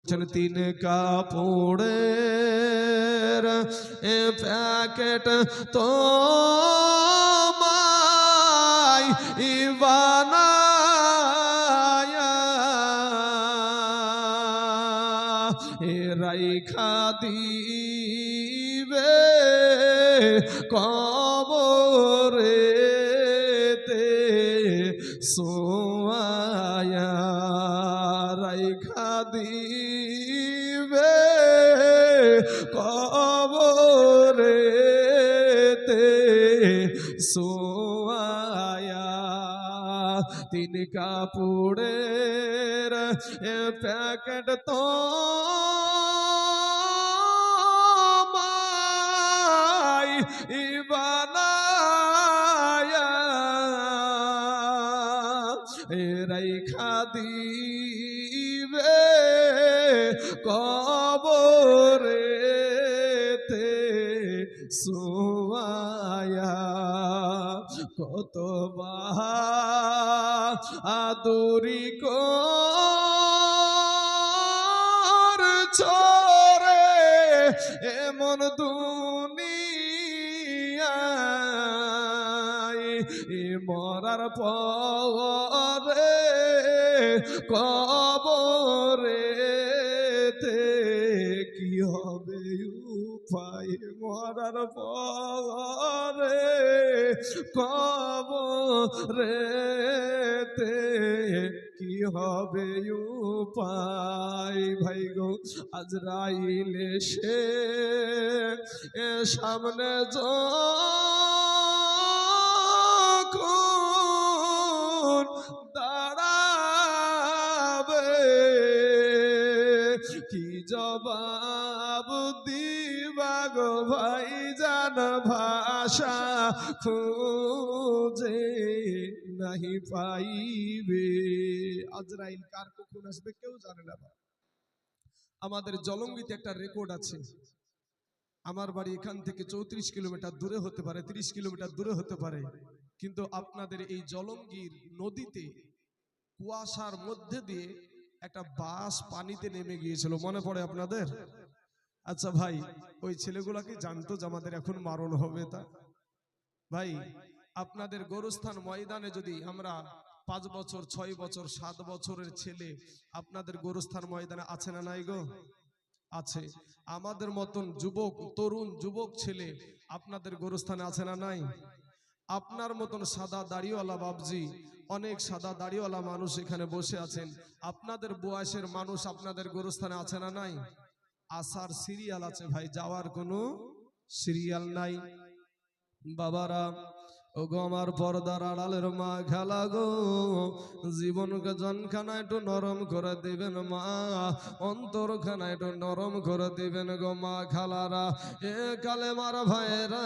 तीन कापड़ेर पैकेट तो राइखा दीबे कबरेते सोया राइखा दीबे कबरेते सोया तीन कापड़ेर पैकेट तो बनाया राइखा दीबे कबरेते सोया कत बाहादुरी करছো রে এমন মরার পরে কবরেতে কি হবে উপায় মরার পরে কবরেতে কি হবে উপায় ভাই গো আজরাইল এসে সামনে দাঁড়াবে কি জবাব দিবা গো ভাই জান ভাষা খুঁজে নাহি পাইবে আজরাইল কার কখন আসবে কেউ জানে না আমাদের জলঙ্গিতে একটা রেকর্ড আছে আমার বাড়ি এখান থেকে 34 কিলোমিটার দূরে হতে পারে 30 কিলোমিটার দূরে হতে পারে কিন্তু আপনাদের এই জলঙ্গির নদীতে কুয়াশার মধ্যে দিয়ে একটা বাস পানিতে নেমে গিয়েছিল মনে পড়ে আপনাদের আচ্ছা ভাই ওই ছেলেগুলোকে জানতো যে আমাদের এখন মারণ হবে তা ভাই আপনাদের গোরস্থান ময়দানে যদি আমরা 5 বছর 6 বছর 7 বছরের ছেলে আপনাদের গোরস্থান ময়দানে আছে না নাই গো আছে আমাদের মতন যুবক তরুণ যুবক ছেলে আপনাদের গোরস্থানে আছে না নাই আপনার মতন সাদা দাড়িওয়ালা বাবজি অনেক সাদা দাড়িওয়ালা মানুষ এখানে বসে আছেন আপনাদের বয়সের মানুষ আপনাদের গোরস্থানে আছে না নাই আসার সিরিয়াল আছে ভাই যাওয়ার কোনো সিরিয়াল নাই বাবারা ও গো আমার পর্দার আড়ালের মা খেলা গো জীবনকে জনখানা একটু নরম করে দিবেন মা অন্তরখানা একটু নরম করে দিবেন গো মা খালারা এ কালেমার ভাইরা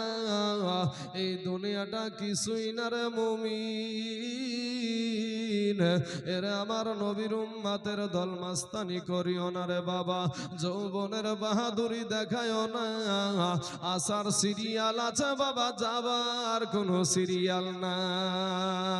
এই দুনিয়াটা কিছুই না রে মুমিন এরে আমার নবীর উম্মতের দল মাস্তানি করিও না রে বাবা যৌবনের বাহাদুরি দেখায়ও না আসার সিরিয়াল আছে বাবা যাবার কোনো সিরিয়াল নাই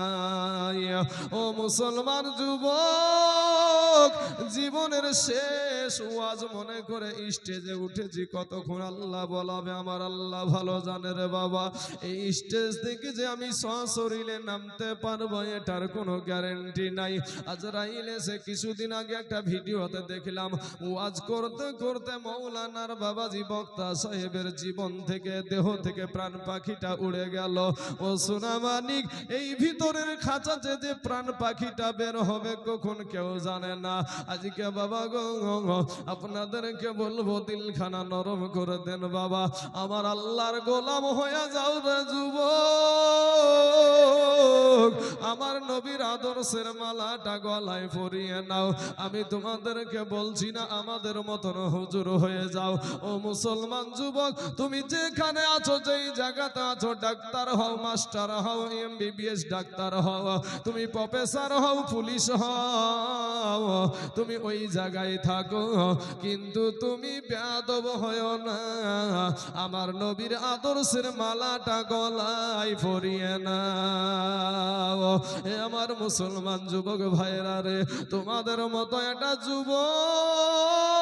ও মুসলমান যুবক জীবনের শেষ ওয়াজ মনে করে স্টেজে উঠেছি কতক্ষণ আল্লাহ বলাবে আমার আল্লাহ ভালো জানে রে বাবা এই স্টেজ থেকে যে আমি সশরীরে নামতে পারবো এটার কোনো গ্যারান্টি নাই আজরাইল এসে কিছুদিন আগে একটা ভিডিওতে দেখলাম ওয়াজ করতে করতে মৌলানার বাবাজি বক্তা সাহেবের জীবন থেকে দেহ থেকে প্রাণ পাখিটা উড়ে গেল ও সোনা মানিক এই ভিতরের খাঁচাতে যে প্রাণ পাখিটা বের হবে কখন কেউ জানে না আজকে বাবা গো আপনাদেরকে বলবো দিলখানা নরম করে দেন বাবা আমার আল্লাহর গোলাম হয়ে যাও রে যুবক আমার নবীর আদর্শের মালাটা গলায় পরিয়ে নাও আমি তোমাদেরকে বলছি না আমাদের মতন হুজুর হয়ে যাও ও মুসলমান যুবক তুমি যেখানে আছো যেই জায়গাতে আছো ডাক্তার হও মাস্টার হও এমবিবিএস ডাক্তার হও তুমি প্রফেসর হও পুলিশ হও তুমি ওই জায়গায় থাকো কিন্তু তুমি বেয়াদব হয়ো না আমার নবীর আদর্শের মালাটা গলায় পরিয়ে নাও এ আমার মুসলমান যুবক ভাইরা রে তোমাদের মতো একটা যুবক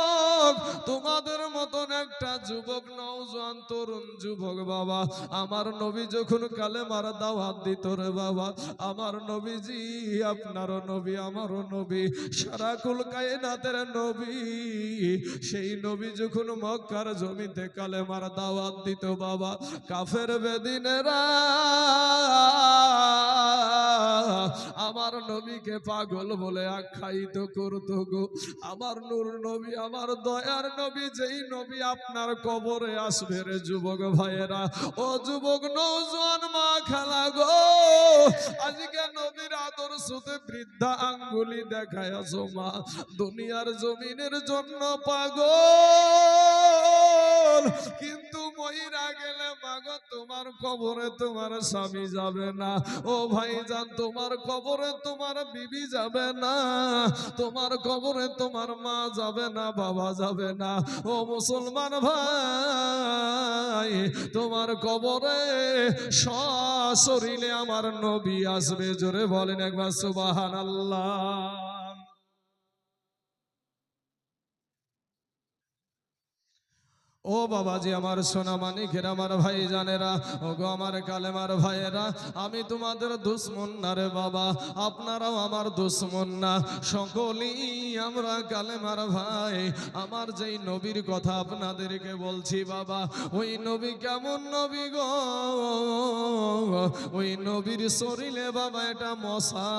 তোমাদের মতন একটা যুবক নওজোয়ান তরুণ যুবক বাবা, আমার নবী যখন কালেমার দাওয়াত দিত রে বাবা, আমার নবীজি আপনারও নবী আমারও নবী, সারা কুল কায়নাতের নবী, সেই নবী যখন মক্কার জমিতে কালেমার দাওয়াত দিত বাবা, কাফের বেদিনেরা আমার নবীকে পাগল বলে আখ্যায়িত করত গো। আমার নূর নবী, আমার দয়ার নবী, যেই নবী আপনার কবরে আসবে রে যুবক ভাইয়েরা, ও যুবক নওজোয়ান মা খালা গো, আজকে নবীর আদর্শতে বৃদ্ধা আঙ্গুলি দেখায় আছো মা, দুনিয়ার জমিনের জন্য পাগল, কিন্তু মহিরা গেলে মাগো তোমার কবরে তোমার স্বামী যাবে না, ও ভাইজান তোমার কবরে তোমার বিবি যাবে না, তোমার কবরে তোমার মা যাবে না, বাবা যাবে না, ও মুসলমান ভাই তোমার কবরে সশরীরে আমার নবী আসবে। জোরে বলেন একবার সুবহানাল্লাহ। ও বাবাজি আমার সোনা মানিকের আমার ভাই জানেরা, ও গো আমার কালেমার ভাইয়েরা, আমি তোমাদের দুশ্মন না রে বাবা, আপনারাও আমার দুশ্মন না, সকলেই আমরা কালেমার ভাই। আমার যেই নবীর কথা আপনাদেরকে বলছি বাবা, ওই নবী কেমন নবী গো, ওই নবীর শরীরে বাবা এটা মশা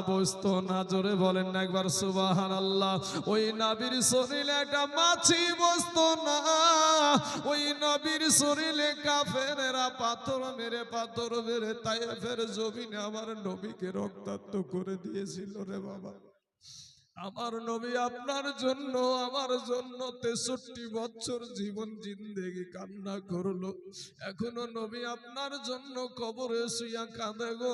বসতো না। জোরে বলেন না একবার সুবহানাল্লাহ। ওই নবীর শরীরে একটা মাছি বসতো না, ওই নবীর শরীরে কাফেরেরা পাথর মেরে তায়েফের জমিনে আমার নবীকে রক্তাক্ত করে দিয়েছিল রে বাবা। আমার নবী আপনার জন্য আমার জন্য 63 বছর জীবন জিন্দেগি কান্না করলো, এখনো নবী আপনার জন্য কবরে শুইয়া কাঁদে গো।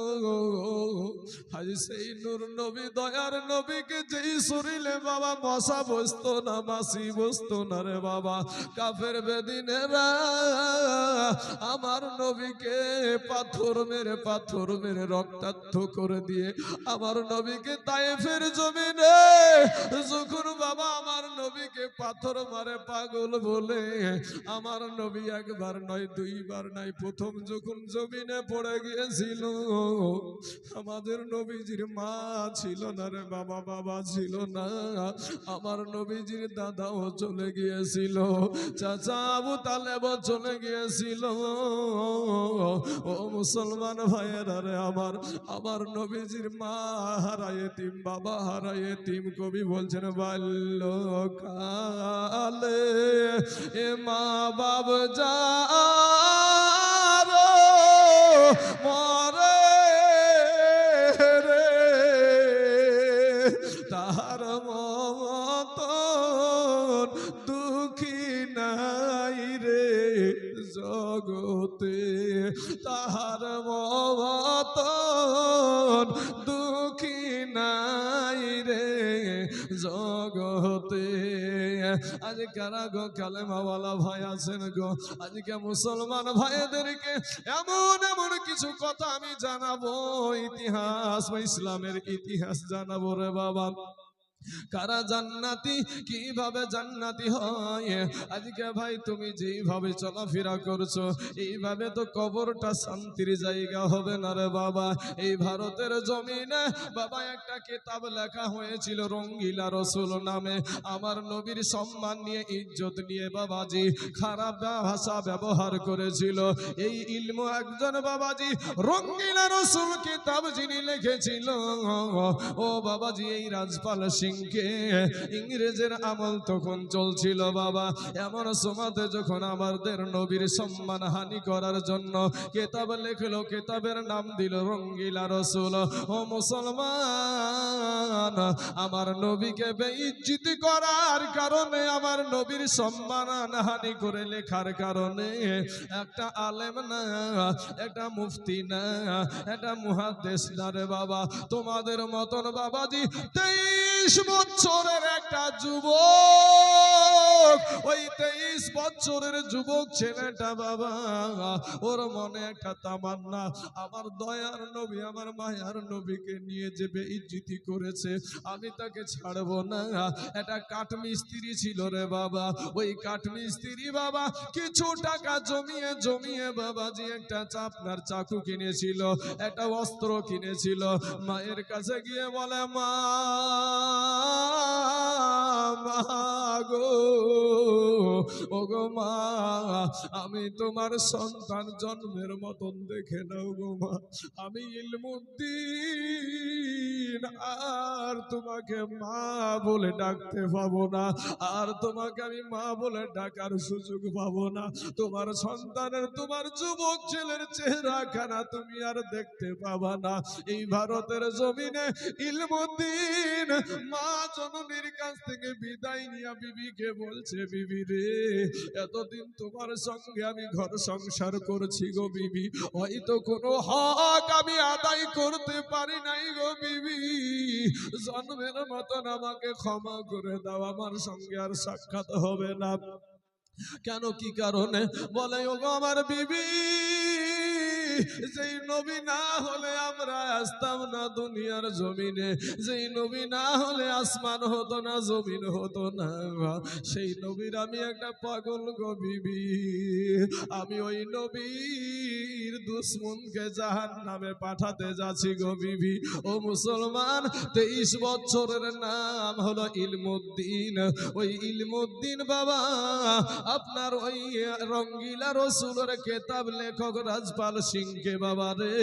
আজ সেই নূর নবী দয়ার নবীকে যেই শরীরে বাবা মশা বসতো না, মাছি বসতো না রে বাবা, কাফের বেদিনেরা আমার নবীকে পাথর মেরে রক্তাক্ত করে দিয়ে আমার নবীকে তায়েফের জমিনে যখন বাবা আমার নবীকে পাথর মারে পাগল বলে, আমার নবী একবার নয় দুইবার নয়, প্রথম যখন জমিনে পড়ে গিয়েছিল আমাদের নবীজির মা ছিল না রে বাবা, বাবা ছিল না, আমার নবীজির দাদাও চলে গিয়েছিল, চাচা আবু তালেব চলে গিয়েছিল। ও মুসলমান ভাইয়েরা রে আমার নবীজির মা হারায় এতিম, বাবা হারায় এতিম। কবি বলছেন বাল্যকালে এ মা বাপ যারো মরে রে, তার মতন দুঃখী নাই রে জগতে, তাহার মতন দুঃখী নাই রে জগতে। আজ কারা গো কালেমাওয়ালা ভাই আছেন গো, আজকে মুসলমান ভাইদেরকে এমন এমন কিছু কথা আমি জানাবো, ইতিহাস বা ইসলামের ইতিহাস জানাবো রে বাবা। কারা জান্নাতি, কিভাবে জান্নাতি হয়, আজকে ভাই তুমি যেইভাবে চলাফেরা করছো এইভাবে তো কবরটা শান্তির জায়গা হবে না রে বাবা। এই ভারতের জমিনে বাবা একটা কিতাব লেখা হয়েছিল রঙ্গিলা রসুল নামে, আমার নবীর সম্মান নিয়ে ইজ্জত নিয়ে বাবাজি খারাপ ভাষা ব্যবহার করেছিল। এই ইলম একজন বাবাজি রঙ্গিলা রসুল কিতাব যিনি লিখেছিল, ও বাবাজি এই রাজপাল সিং ইংরেজের আমল তখন চলছিল বাবা, এমন সময়তে যখন আমাদের নবীর সম্মান হানি করার জন্য কিতাব লেখলো, কিতাবের নাম দিল রঙ্গিলা রসুল। ও মুসলমান, আমার নবীকে বেইজ্জতি করার কারণে, আমার নবীর সম্মান হানি করে লেখার কারণে একটা আলেম না, একটা মুফতি না, একটা মুহাদ্দিস না রে বাবা, তোমাদের মতন বাবাজি 23 বছরের একটা যুবক, ওই 23 বছরের যুবক ছেলেটা বাবা, ওর মনে একটা তামান্না, আমার দয়ার নবী আমার মায়ার নবীকে নিয়ে যে বেইজ্জতি করেছে আমি তাকে ছাড়বো না। এটা কাঠমিস্ত্রি ছিল রে বাবা, ওই কাঠমিস্ত্রি বাবা কিছু টাকা জমিয়ে জমিয়ে বাবাজি একটা চাপনার চাকু কিনেছিল, একটা অস্ত্র কিনেছিল। মায়ের কাছে গিয়ে বলে, মা গো, ও গো মা, আমি তোমার সন্তান জন্মের মতন দেখে নাও গো মা, আমি ইলমুদ্দিন আর তোমাকে মা বলে ডাকতে পাবো না, আর তোমাকে আমি মা বলে ডাকার সুযোগ পাবো না। তোমার সন্তানের, তোমার যুবক ছেলের চেহারা খানা তুমি আর দেখতে পাবা না। এই ভারতের জমিনে ইলমুদ্দিন মা জননীর কাছ থেকে বিদায় নিয়ে বিবিকে বলছে, বিবি রে, এতদিন তোমার সঙ্গে আমি ঘর সংসার করছি গো বিবি, হয়তো কোনো হক আমি আদায় করতে পারি নাই গো বিবি, জন্মের মতন আমাকে ক্ষমা করে দাও, আমার সঙ্গে আর সাক্ষাৎ হবে না। কেন, কি কারণে? বলে, ওগো আমার বিবি, যেই নবী না হলে আমরা আসতাম না দুনিয়ার জমিনে, যেই নবী না হলে আসমান হতো না, জমিন হতো না, সেই নবীর আমি একটা পাগল গো বিবি, আমি ওই নবীর দুশ্মনকে জাহান্নামে পাঠাতে যাচ্ছি গো বিবি। ও মুসলমান, 23 বছরের নাম হলো ইলমুদ্দিন। ওই ইলমুদ্দিন বাবা আপনার ওই রঙ্গিলা রসুলের কেতাব লেখক রাজপাল সিংকে বাবা রে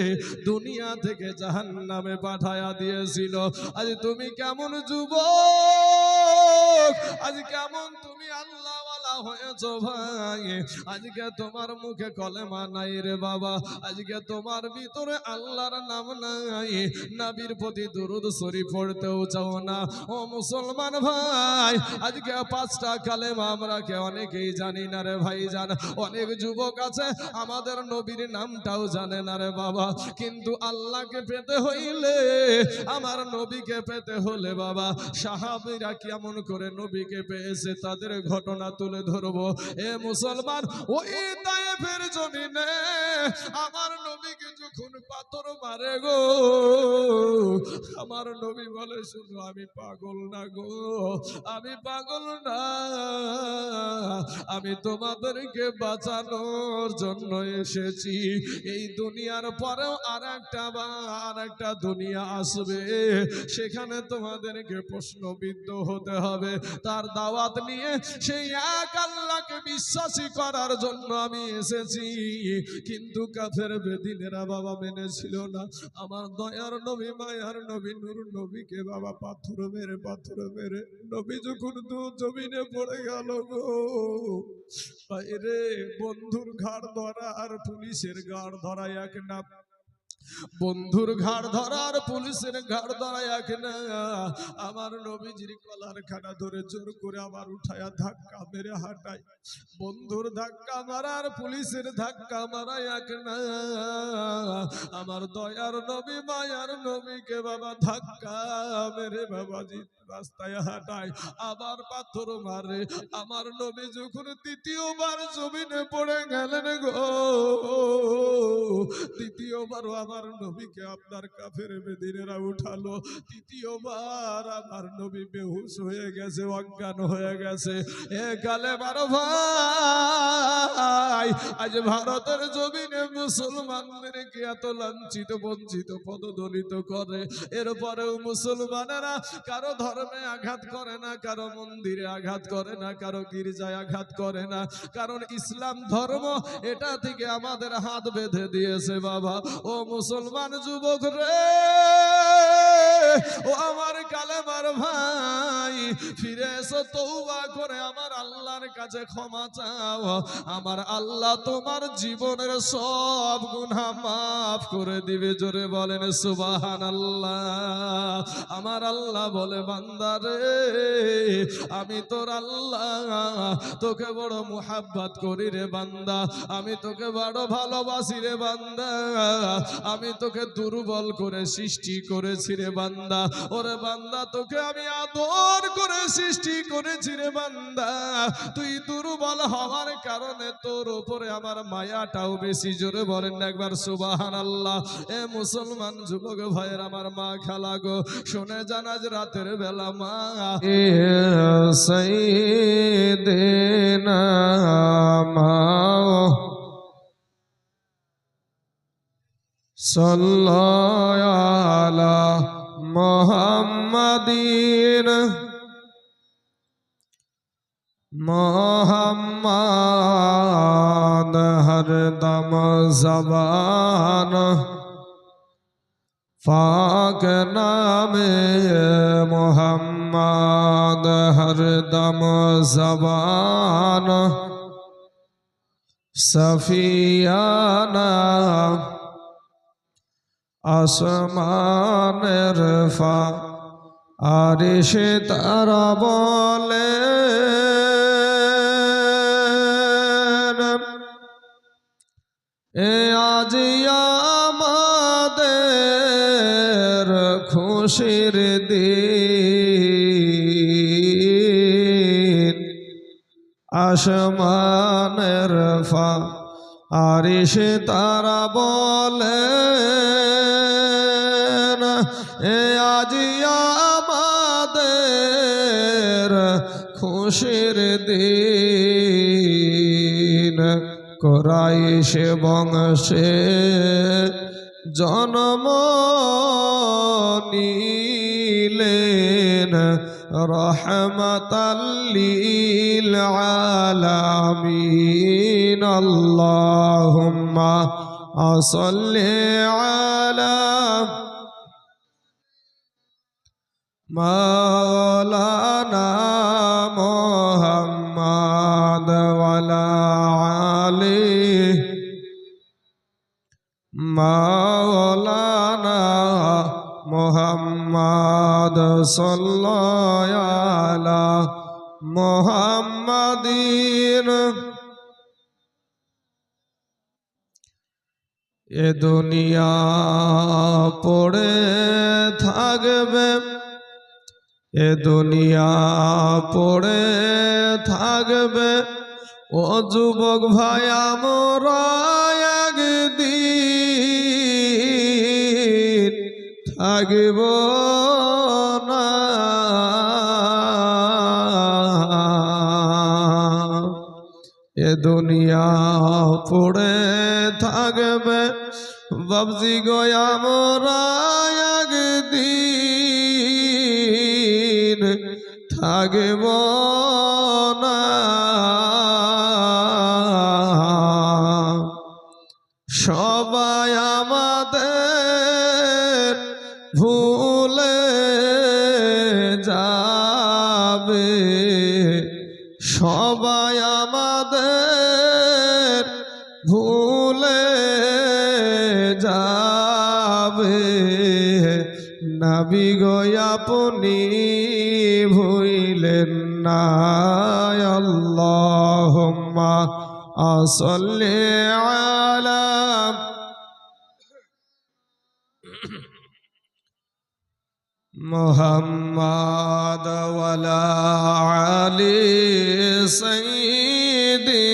দুনিয়া থেকে জাহান্নামে পাঠায়া দিয়েছিল। আজ তুমি কেমন যুবক, আজ কেমন তুমি আল্লাহওয়ালা হয়েছো ভাই, আজকে তোমার মুখে কলেমা নাই রে বাবা, আজকে তোমার ভিতরে আল্লাহর নাম নাই, নবীর প্রতি দুরূদ শরীফ পড়তেও চাও না। ও মুসলমান ভাই, আজকে 5টা কালেমা আমরা কে অনেকেই জানি না রে ভাই জান, অনেক যুবক আছে আমাদের নবীর নামটাও জানে না রে বাবা। কিন্তু আল্লাহকে পেতে হইলে, আমার নবীকে পেতে হলে বাবা, সাহাবীরা কেমন করে নবীকে পেয়েছে তাদের ঘটনা তুলে ধরবো। এ মুসলমান, ওই তায়েফের জমিনে আমার নবীকে যখন পাথর মারে গো, আমার নবী বলে, শুনো আমি পাগল না গো, আমি পাগল না, আমি তোমাদেরকে বাঁচানোর জন্য এসেছি। এই দুনিয়ার পরেও আর একটা দুনিয়া আসবে, সেখানে তোমাদেরকে প্রশ্নবিদ্ধ হতে হবে। তার দাওয়াত নিয়ে সেই এক আল্লাহকে বিশ্বাসী করার জন্য আমি এসেছি। কিন্তু কাফের বেদিনেরা বাবা মেনেছিল না। আমার দয়ার নবী মায়ার নবী নূর নবীকে বাবা পাথর মেরে নবী যখন জমিনে পড়ে গেল গো, বাইরে বন্ধুর ঘাড় ধরা আর পুলিশের ঘাড় ধরা এক না, বন্ধুর ঘাড় ধরা আর পুলিশের ঘাড় ধরা এক না। আমার নবীজির কলার খানা ধরে জোর করে আবার উঠায়া ধাক্কা মেরে হাঁটাই, বন্ধুর ধাক্কা মারা আর পুলিশের ধাক্কা মারা এক না। আমার দয়ার নবী মায়ার নবীকে বাবা ধাক্কা মেরে বাবাজি রাস্তায় হাঁটায়, আবার পাথর মারে। আমার নবী যখন 3য়বার জমিনে পড়ে গেলেন গো, 3য়বারও আমার নবীকে আপনার কাফের বেদিনেরা উঠালো, 3য়বার আমার নবী বেহুশ হয়ে গেছে, অজ্ঞান হয়ে গেছে। এ কালে বারো ভাই, আজ ভারতের জমিনে মুসলমানদেরকে এত লাঞ্ছিত বঞ্চিত পদদলিত করে, এরপরেও মুসলমানেরা কারো ধর্মে আঘাত করে না, কারো মন্দিরে আঘাত করে না, কারো গির্জায় আঘাত করে না, কারণ ইসলাম ধর্ম এটা থেকে আমাদের হাত বেঁধে দিয়েছে বাবা। ও মুসলমান যুবক রে, ও আমার কালেমার ভাই, ফিরে এসো, তওবা করে আমার আল্লাহর কাছে ক্ষমা চাও। আমার আল্লাহ তোমার জীবনের সব গুনাহ মাফ করে দিবে। জোরে বলেন সুবহানাল্লাহ। আমার আল্লাহ বলে, বান্দা রে, আমি তোর আল্লাহ, তোকে বড় মুহাব্বত করি রে বান্দা, আমি তোকে বড় ভালোবাসি রে বান্দা, আমি তোকে দুর্বল করে সৃষ্টি করেছি রে রে বান্দা, ওরে বান্দা তোকে আমি আদর করে সৃষ্টি করেছি রে বান্দা, তুই দুর্বল হওয়ার কারণে তোর উপরে আমার মায়াটাও বেশি। জোরে বলেন না একবার সুবহানাল্লাহ। এ মুসলমান যুবক ভাইয়ের আমার মা খালা গো, শুনে যান আজ রাতের বেলা মা সাইয়্যিদিনা মা সাল্লাল্লাহু আলা মুহাম্মাদিন মোহাম্মদ হরদম জবান পাক নামে মোহাম্মদ হরদম জবান সফিয়ানা আসমানের ফা আরিশে তারা বলে এ আজ আমাদের খুশির দিন, আসমানের ফা আরিশে তারা বলে এ আজ আমাদের খুশির দিন। কুরাইশ বংশে জন্ম নিলেন রহমাতাল লিল আলামিন। আল্লাহুম্মা সাল্লি আলা মাওলানা মুহাম্মদ ওয়ালা আলি মাওলানা মুহাম্মদ সাল্লাল্লাহু আলা মুহাম্মাদিন। এ দুনিয়া পড়ে থাকবে, এ দুনিয়া পড়ে থাকবে, ও যুবক ভাই আমরা একদিন থাকব না। এ দুনিয়া পড়ে থাকবে বাবজি গো আমরা একদিন থাকব না। সবাই আমাদের ভুলে যাবে, সবাই আমাদের ভুলে যাবে, নবী গো আপনি ভুলেন না। আল্লাহুম্মা সাল্লি আলা মুহাম্মদ ওয়ালা আলি সাইয়্যিদিনা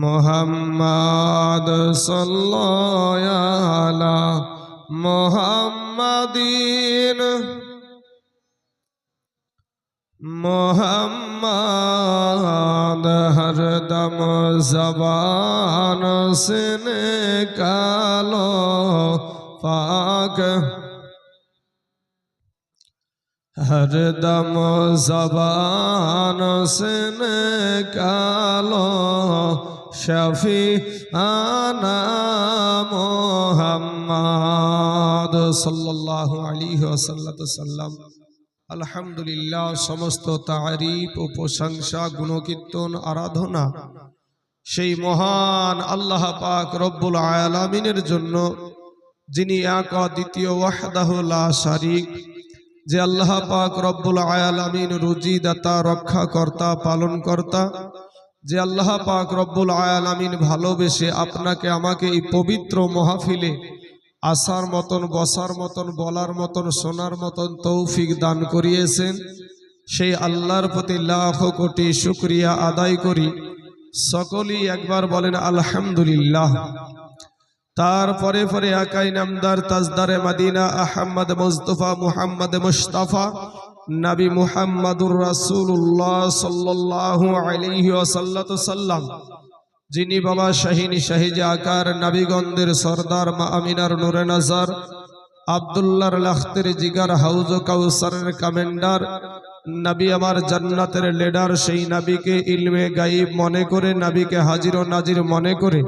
মুহাম্মদ সাল্লাল্লাহু আলা মুহাম্মাদিন। মোহাম্মদ হরদম জবান সে নিকালো পাক, হরদম জবান সে নিকালো শফিআনা মুহাম্মদ সাল্লাল্লাহু আলাইহি ওয়াসাল্লাম। আলহামদুলিল্লাহ, সমস্ত তারিফ ও প্রশংসা গুণকীর্তন আরাধনা সেই মহান আল্লাহ পাক রব্বুল আলামিনের জন্য, যিনি এক দ্বিতীয় ওয়াহদাহু লা শারীক, যে আল্লাহ পাক রব্বুল আলামিন রুজি দাতা, রক্ষা কর্তা, পালন কর্তা, যে আল্লাহ পাক রব্বুল আলামিন ভালোবেসে আপনাকে আমাকে এই পবিত্র মাহফিলে আসার মতন, বসার মতন, বলার মতন, শোনার মতন তৌফিক দান করিয়েছেন, সেই আল্লাহর প্রতি লাখ কোটি শুকরিয়া আদায় করি। সকলেই একবার বলেন আলহামদুলিল্লাহ। তারপরে পরে আকাই নামদার তাজদারে মদিনা আহমদ মুস্তফা মুহাম্মদ মুস্তাফা নবী মুহাম্মদুর রাসূলুল্লাহ সাল্লাল্লাহু আলাইহি ওয়াসাল্লাম, যিনি বাবা শাহিনী শাহিজে আকার নবীগণদের সরদার মা আমিনার নূরে নজর আব্দুল্লাহর লাখতের জিগার হাউজ কাউসারের কমান্ডার নবী, আমার জান্নাতের লিডার, সেই নবীকে ইলমে গায়ব মনে করে, নবীকে হাজির ও নাজির মনে করে,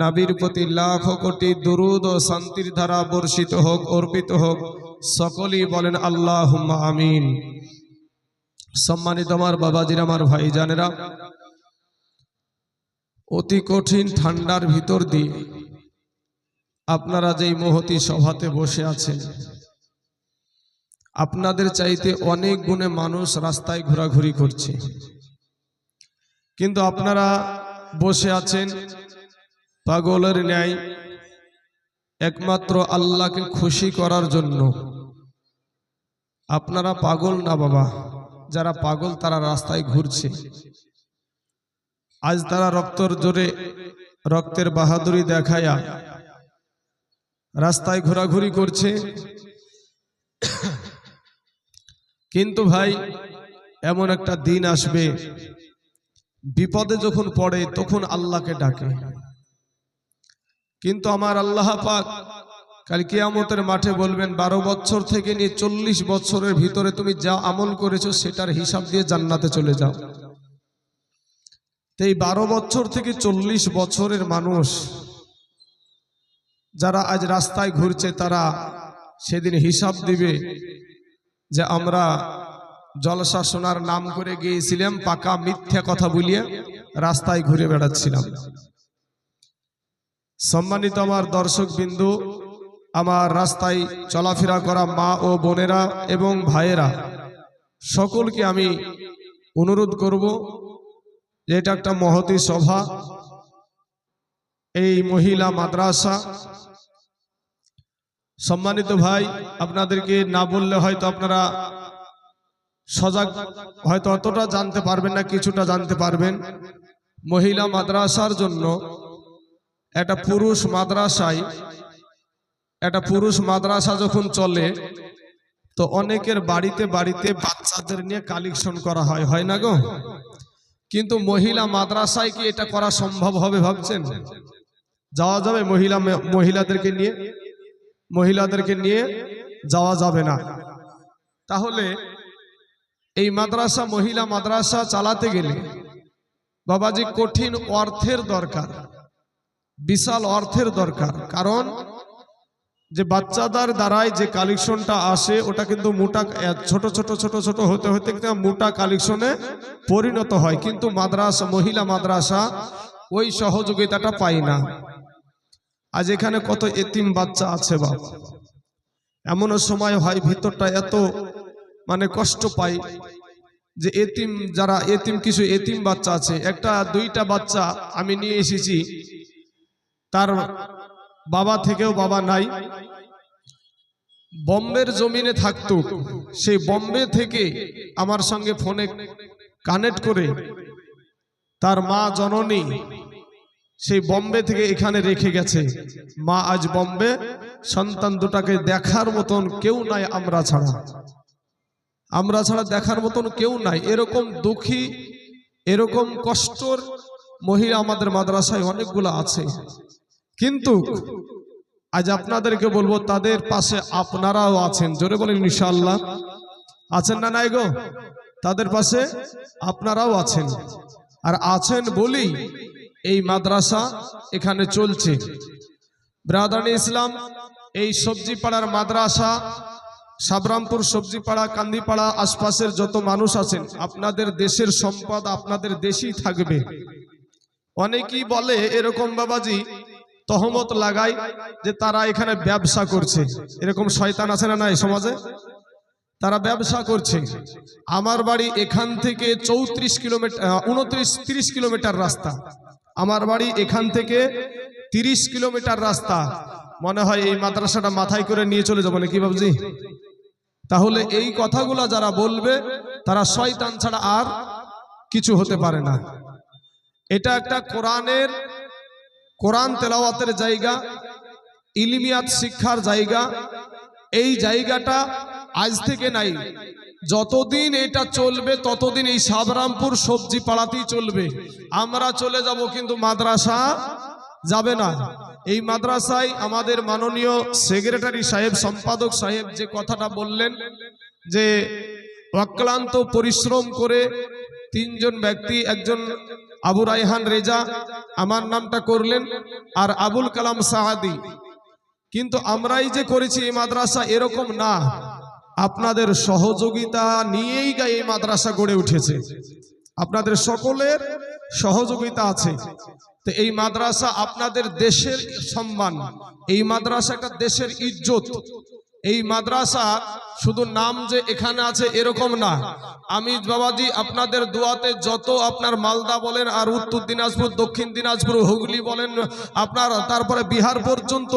নবীর প্রতি লাখ কোটি দুরুদ ও শান্তির ধারা বর্ষিত হোক, অর্পিত হোক। সকলেই বলেন আল্লাহুম্মা আমিন। সম্মানিত আমার বাবাজির, আমার ভাইজানেরা, অতি কঠিন ঠান্ডার ভিতর দিয়ে আপনারা যেই মহতি সভাতে বসে আছেন, আপনাদের চাইতে অনেক গুণে মানুষ রাস্তায় ঘোরাঘুরি করছে, কিন্তু আপনারা বসে আছেন পাগলের ন্যায় একমাত্র আল্লাহকে খুশি করার জন্য। আপনারা পাগল না বাবা, যারা পাগল তারা রাস্তায় ঘুরছে। আজ তারা রক্তর জোরে, রক্তের বাহাদুরি দেখায়া রাস্তায় ঘোরাঘুরি করছে, কিন্তু ভাই এমন একটা দিন আসবে, বিপদে যখন পড়ে তখন আল্লাহকে ডাকে, কিন্তু আমার আল্লাহ পাক কাল কিয়ামতের মাঠে বলবেন 12 বছর থেকে নিয়ে 40 বছরের ভিতরে তুমি যা আমল করেছো সেটার হিসাব দিয়ে জান্নাতে চলে যাও। এই 12 বছর থেকে 40 বছরের মানুষ যারা আজ রাস্তায় ঘুরছে, তারা সেদিন হিসাব দিবে যে আমরা জলসা শোনার নাম করে গিয়েছিলাম, পাকা মিথ্যা কথা বলিয়ে রাস্তায় ঘুরে বেড়াচ্ছিলাম। সম্মানিত আমার দর্শক বিন্দু, আমার রাস্তায় চলাফেরা করা মা ও বোনেরা এবং ভাইয়েরা, সকলকে আমি অনুরোধ করব যে এটা একটা মহতী সভা, এই মহিলা মাদ্রাসা। সম্মানিত ভাই, আপনাদেরকে না বললে হয়তো আপনারা সজাগ, হয়তো অতটা জানতে পারবেন না, কিছুটা জানতে পারবেন। মহিলা মাদ্রাসার জন্য একটা পুরুষ মাদ্রাসায়, একটা পুরুষ মাদ্রাসা যখন চলে তো অনেকের বাড়িতে বাড়িতে বাচ্চাদের নিয়ে কালেকশন করা হয়, হয় না গো? কিন্তু মহিলা মাদ্রাসায় কি এটা করা সম্ভব হবে ভাবছেন? যাওয়া যাবে মহিলাদেরকে নিয়ে? মহিলাদেরকে নিয়ে যাওয়া যাবে না। তাহলে এই মাদ্রাসা, মহিলা মাদ্রাসা চালাতে গেলে বাবাজি কঠিন অর্থের দরকার, বিশাল অর্থের দরকার। কারণ যে বাচ্চাদের দ্বারাই যে কালেকশনটা আসে ওটা কিন্তু মোটা, ছোট ছোট ছোট ছোট হতে হতে মোটা কালেকশনে পরিণত হয়, কিন্তু মাদ্রাসা, মহিলা মাদ্রাসা ওই সহযোগিতাটা পায় না। আজ এখানে কত এতিম বাচ্চা আছে বাপ, এমনও সময় হয় ভিতরটা এত মানে কষ্ট পাই যে এতিম, যারা এতিম, কিছু এতিম বাচ্চা আছে, একটা দুইটা বাচ্চা আমি নিয়ে এসেছি, তার বাবা থেকেও বাবা নাই, বম্বের জমিনে থাকতো, সেই বম্বে থেকে আমার সঙ্গে ফোনে কানেক্ট করে তার মা জননী সেই বম্বে থেকে এখানে রেখে গেছে। মা আজ বম্বে, সন্তান দুটাকে দেখার মতন কেউ নাই আমরা ছাড়া দেখার মতন কেউ নাই। এরকম দুঃখী, এরকম কষ্টর মহিলা আমাদের মাদ্রাসায় অনেকগুলো আছে, কিন্তু আজ আপনাদেরকে বলবো তাদের পাশে আপনারাও আছেন। জোরে বলেন ইনশাআল্লাহ। আছেন না নাই গো? তাদের পাশে আপনারাও আছেন, আর আছেন বলেই এই মাদ্রাসা এখানে চলছে। ব্রাদারান ইসলাম, এই সবজি পাড়ার মাদ্রাসা, সাবরামপুর সবজি পাড়া, কান্দিপাড়া, আশপাশের যত মানুষ আছেন, আপনাদের দেশের সম্পদ আপনাদের দেশেই থাকবে। অনেকেই বলে এরকম বাবাজি, তহমত লাগায় যে তারা এখানে ব্যবসা করছে। এরকম শয়তান আছে না নাই সমাজে? তারা ব্যবসা করছে। আমার বাড়ি এখান থেকে 34 কিলোমিটার 30 কিলোমিটার রাস্তা। আমার বাড়ি এখান থেকে 30 কিলোমিটার রাস্তা। মনে হয় এই মাদ্রাসাটা মাথায় করে নিয়ে চলে যাবো নাকি বাবুজি? তাহলে এই কথাগুলো যারা বলবে তারা শয়তান ছাড়া আর কিছু হতে পারে না। এটা একটা কোরআন তেলাওয়াতের জায়গা, ইলমিয়াত শিক্ষার জায়গা। এই জায়গাটা আজ থেকে নাই, যতদিন এটা চলবে ততদিন এই সাবরামপুর সবজি পাড়াতেই চলবে। আমরা চলে যাব কিন্তু মাদ্রাসা যাবে না। এই মাদ্রাসায় আমাদের মাননীয় সেক্রেটারি সাহেব, সম্পাদক সাহেব যে কথাটা বললেন যে অক্লান্ত পরিশ্রম করে তিনজন ব্যক্তি, একজন আবু রায়হান রেজা আমার নামটা করলেন, আর আবুল কালাম সাহাদি। কিন্তু আমরাই যে করেছি এই মাদ্রাসা এরকম না, আপনাদের সহযোগিতা নিয়েই এই মাদ্রাসা গড়ে উঠেছে। আপনাদের সকলের সহযোগিতা আছে। তো এই মাদ্রাসা আপনাদের দেশের সম্মান, এই মাদ্রাসা একটা দেশের ইজ্জত। এই মাদ্রাসা শুধু নাম যে এখানে আছে এরকম না। আমি বাবাজি আপনাদের দোয়াতে যত আপনার মালদা বলেন, আর উত্তর দিনাজপুর, দক্ষিণ দিনাজপুর, হুগলি বলেন, আপনার তারপরে বিহার পর্যন্ত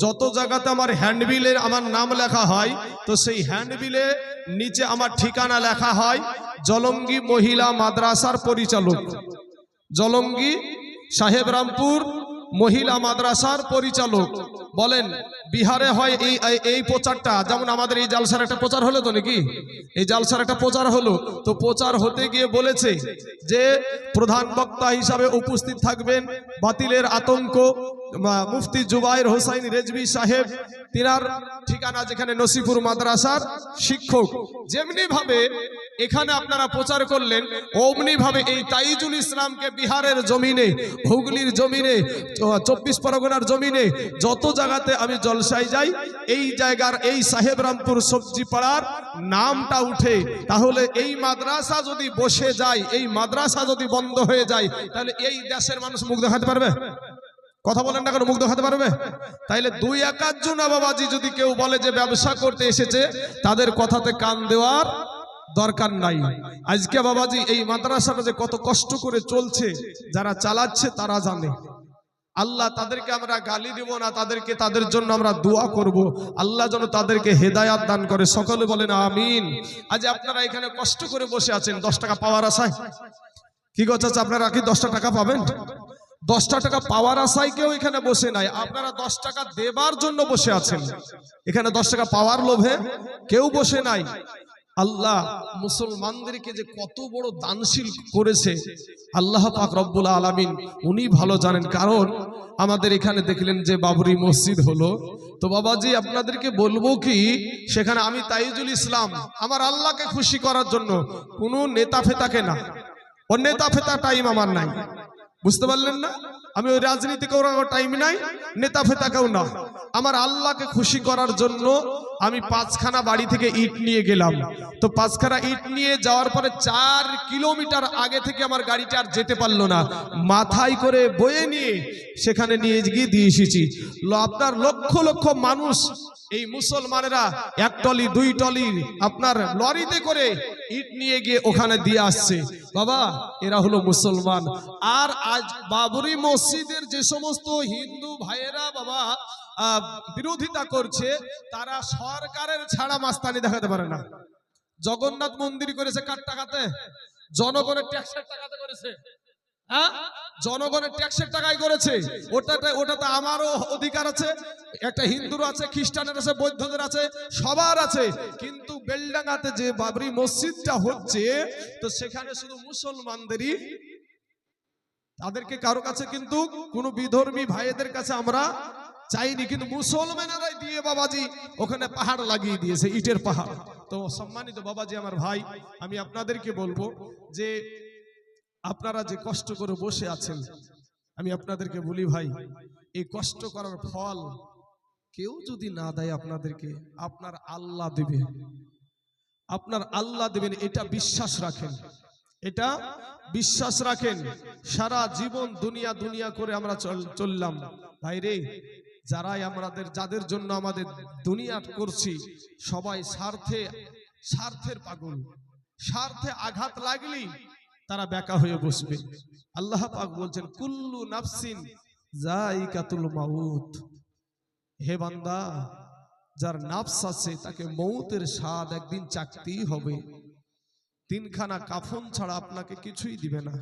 যত জায়গাতে আমার হ্যান্ডবিলে আমার নাম লেখা হয়, তো সেই হ্যান্ডবিলে নিচে আমার ঠিকানা লেখা হয় জলঙ্গি মহিলা মাদ্রাসার পরিচালক, জলঙ্গি সাহেবরামপুর মহিলা মাদ্রাসার পরিচালক। বলেন বিহারে হয় এই প্রচারটা, যেমন আমাদের এই জালসার একটা প্রচার হলো তো নাকি, এই জালসার একটা প্রচার হলো, তো প্রচার হতে গিয়ে বলেছে যে প্রধান বক্তা হিসাবে উপস্থিত থাকবেন বাতিলের আতঙ্ক মুফতি জুবাইর হোসাইন রেজভি সাহেব, তিনার ঠিকানা যেখানে নসিপুর মাদ্রাসার শিক্ষক। যেমনি ভাবে এখানে আপনারা প্রচার করলেন, অমনি ভাবে এই তাইজুল ইসলামকে বিহারের জমিনে, হুগলির জমিনে, 24 পরগনার জমিনে যত জায়গাতে আমি জলসায় যাই, এই জায়গার এই সাহেবরামপুর সবজি পাড়ার নামটা উঠে। তাহলে এই মাদ্রাসা যদি বসে যায়, এই মাদ্রাসা যদি বন্ধ হয়ে যায়, তাহলে এই দেশের মানুষ মুখ দেখাতে পারবে? কথা বলেন না, কেন মুখ দেখাতে পারবে? তাইলে দুই একার জন্য বাবাজি যদি কেউ বলে যে ব্যবসা করতে এসেছে, তাদের কথাতে কান দেওয়ার দরকার নাই। আজকে বাবাজি এই মাদ্রাসাটা যে কত কষ্ট করে চলছে, যারা চালাচ্ছে তারা জানে। আল্লাহ তাদেরকে আমরা গালি দিব না, তাদের জন্য আমরা দোয়া করব, আল্লাহ যেন তাদেরকে হেদায়াত দান করে। সকলে বলেন আমিন। আজ আপনারা এখানে কষ্ট করে বসে আছেন 10 টাকা পাওয়ার আশায়। কি কথা আছে, আপনারা কি 10 টাকা পাবেন? 10 টাকা পাওয়ার আশায় কেউ এখানে বসে নাই, আপনারা 10 টাকা দেবার জন্য বসে আছেন। এখানে 10 টাকা পাওয়ার লোভে কেউ বসে নাই। আল্লাহ মুসলমানদেরকে যে কত বড় দানশীল করেছে আল্লাহ পাক রব্বুল আলামিন, উনি ভালো জানেন। কারণ আমাদের এখানে দেখলেন যে বাবরি মসজিদ হলো, তো বাবাজি আপনাদেরকে বলবো কি, সেখানে আমি তাইজুল ইসলাম আমার আল্লাহকে খুশি করার জন্য, কোনো নেতা ফেতাকে না, ও নেতা ফেতা টাইম আমার নাই, বুঝতে পারলেন না? আমি ওই রাজনীতি করার টাইম নাই, নেতা ফেতাকেও না। আমার আল্লাহকে খুশি করার জন্য আমি 5খানা বাড়ি থেকে ইট নিয়ে গেলাম। তো 5খানা ইট নিয়ে যাওয়ার পরে 4 কিলোমিটার আগে থেকে আমার গাড়িটা আর যেতে পারলো না, মাথায় করে বয়ে নিয়ে সেখানে নিয়ে গিয়ে দিয়ে এসেছি। আপনার লক্ষ লক্ষ মানুষ, এই মুসলমানেরা 1 টলি 2 টলি আপনার লরিতে করে ইট নিয়ে গিয়ে ওখানে দিয়ে আসছে। বাবা এরা হলো মুসলমান। আর আজ বাবরি মসজিদের যে সমস্ত হিন্দু ভাইয়েরা বাবা বিরোধিতা করছে, তারা সরকারের ছাড়া মাস্তানি দেখাতে পারে না। জগন্নাথ মন্দির করেছে কার টাকাতে? জনগণের ট্যাক্সের টাকাতে করেছে। হ্যাঁ, জনগণের ট্যাক্সের টাকায় করেছে। ওটাতে আমারও অধিকার আছে, একটা হিন্দুর আছে, খ্রিস্টানের আছে, বৌদ্ধদের আছে, সবার আছে। কিন্তু বেলডাঙ্গাতে যে বাবরি মসজিদটা হচ্ছে, তো সেখানে শুধু মুসলমানদেরই, তাদেরকে কারো কাছে কিন্তু কোনো বিধর্মী ভাইদের কাছে আমরা চাইনি, কিন্তু মুসলমানেরাই দিয়ে বাবাজি ওখানে পাহাড় লাগিয়ে দিয়েছে, ইটের পাহাড়। তো সম্মানিত বাবাজি আমার ভাই, আমি আপনাদেরকে বলবো যে আপনারা যে কষ্ট করে বসে আছেন, আমি আপনাদেরকে বলি ভাই, এই কষ্ট করার ফল কেউ যদি না দেয় আপনাদেরকে, আপনার আল্লাহ দেবে, আপনার আল্লাহ দেবেন। এটা বিশ্বাস রাখেন, এটা বিশ্বাস রাখেন। সারা জীবন দুনিয়া দুনিয়া করে আমরা চললাম ভাই রে, যারাই আমাদের, যাদের জন্য আমাদের দুনিয়া করছি, সবাই স্বার্থে স্বার্থের পাগল, স্বার্থে আঘাত লাগলেই তারা বেকা হয়ে বসবে। আল্লাহ পাক বলছেন কুল্লু নাফসিন যায়িকাতুল মাউত, হে বান্দা যার নাফস আছে তাকে মৌতের স্বাদ একদিন চাকতেই হবে। তিনখানা কাফন ছাড়া আপনাকে কিছুই দিবে না,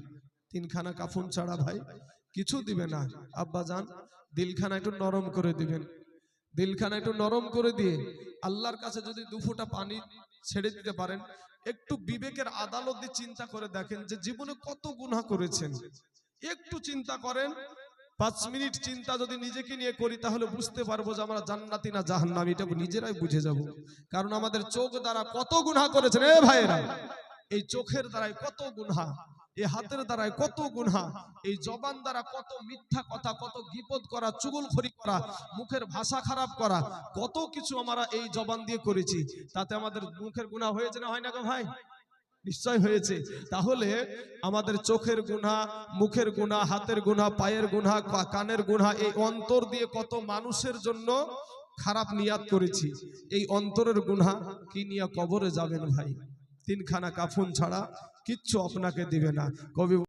তিনখানা কাফন ছাড়া ভাই কিছু দিবে না। আব্বা জান দিলখানা একটু নরম করে দিবেন, দিলখানা একটু নরম করে দিয়ে আল্লাহর কাছে যদি দু ফোঁটা পানি ছেড়ে দিতে পারেন, একটু বিবেকের আদালত দিয়ে চিন্তা করে দেখেন যে জীবনে কত গুনাহ করেছেন। একটু চিন্তা করেন, 5 মিনিট চিন্তা যদি নিজেকে নিয়ে করি তাহলে বুঝতে পারবো যে আমরা জান্নাতি না জাহান্নামী, এটা নিজেরাই বুঝে যাব। কারণ আমাদের চোখ দ্বারা কত গুনাহ করেছেন এ ভাইয়েরা, এই চোখের দ্বারাই কত গুনাহ, এই হাতের দ্বারাই কত গুনাহ, এই জবান দ্বারা কত মিথ্যা কথা, কত গীবত করা, চুগলখড়ি করা, মুখের ভাষা খারাপ করা, কত কিছু আমরা এই জবান দিয়ে করেছি। তাতে আমাদের মুখের গুনাহ হয়েছে না হয় না গো ভাই? নিশ্চয় হয়েছে। তাহলে আমাদের চোখের গুনাহ, মুখের গুনাহ, হাতের গুনাহ, পায়ের গুনাহ, কানের গুনাহ, এই অন্তর দিয়ে কত মানুষের জন্য খারাপ নিয়াত করেছি। এই অন্তরের গুনাহ কি নিয়ে কবরে যাবেন ভাই? তিনখানা কাফন ছাড়া কিচ্ছু আপনাকে দিবে না। কবি